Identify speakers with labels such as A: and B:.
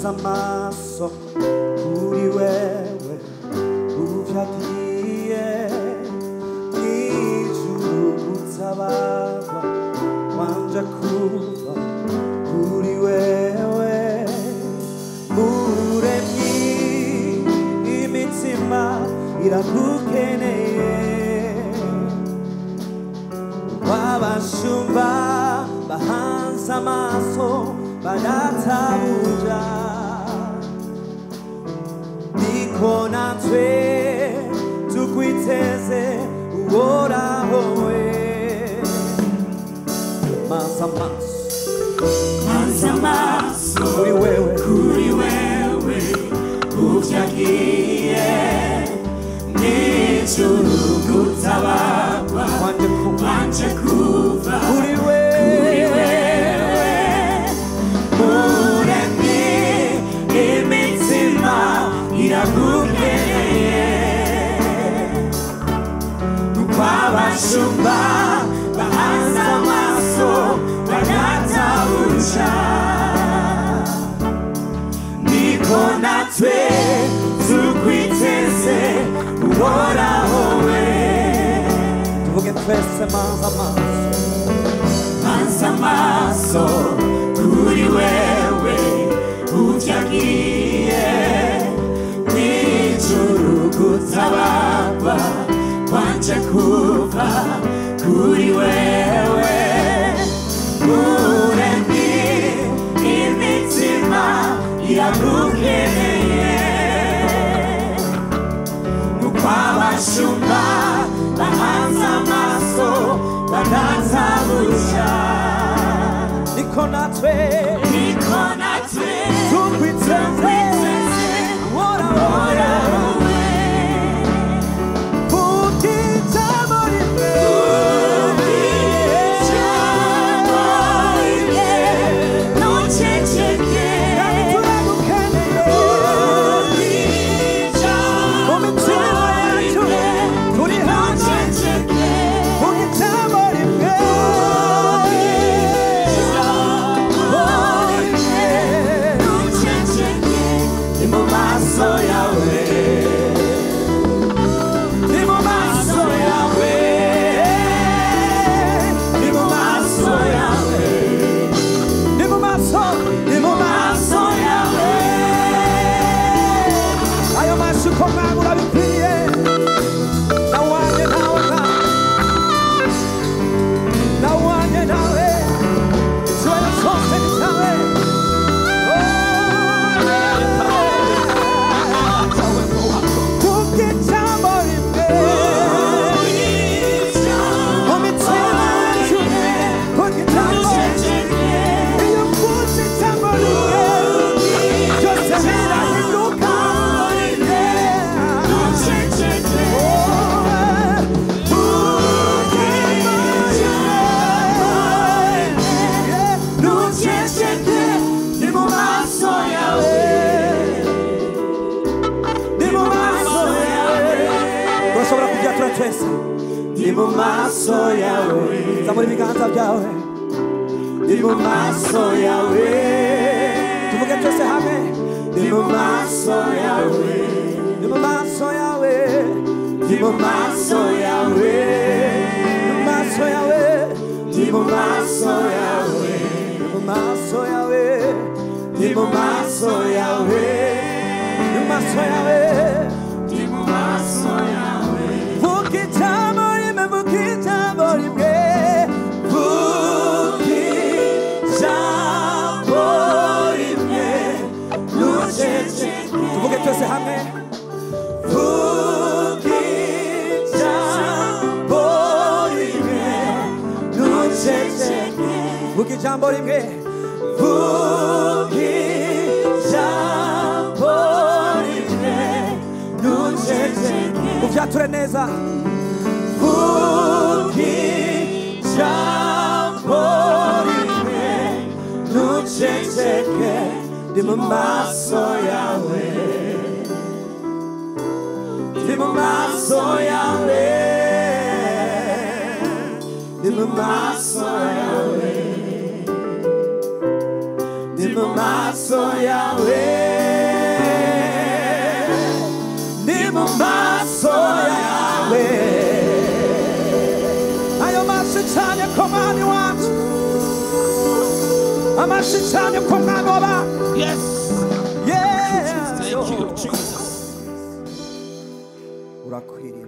A: hanze amaso kuri wewe uvyagiye mw'ijuru gutabarwa kwanje kuva kuri wewe muremyi imitima irakukeneye wabashumba bahanze amaso baratabuja niko natwe tukwiteze uhoraho we
B: hanze amaso
A: kuri wewe
B: uvyagiye mw'ijuru gutabarwa kwanje kuva
A: kuri wewe
B: muremyi imitima irakukeneye kw'abashumba bahanze amaso baratabuja niko natwe tukwiteze uhoraho we
A: tuvuge twese
B: hanze amaso kuri wewe uvyagiye mw'ijuru gutabarwa kwanje kuva kuri wewe muremyi imitima irakukeneye nukw'abashumba bahanze amaso baratabuja
A: niko natwe tukwiteze uhoraho
B: Ndi mu maso yawe
A: zamura ibiganza byawe
B: ndi mu maso yawe
A: tuvuge twese hamwe
B: ndi mu maso yawe
A: ndi mu maso yawe
B: ndi mu maso yawe
A: ndi mu maso yawe
B: ndi mu maso yawe
A: ndi mu maso yawe
B: ndi mu maso yawe
A: ndi mu maso yawe
B: ndi mu maso yawe
A: vukitamo rimwe tuvuge twese hamwe vuga ijambo rimwe uvyature neza vuga ijambo rimwe nuceceke ndi mu maso yawe ndi mu maso yawe ndi mu maso yawe ndi mu maso maso yawe, ndi mu maso yawe. Ayo maso cyane ko mwami wacu, amaso cyane ko mwami w'abantu.
C: Yes.
A: Yeah.
C: Thank you, Jesus.
A: Urakwiriye.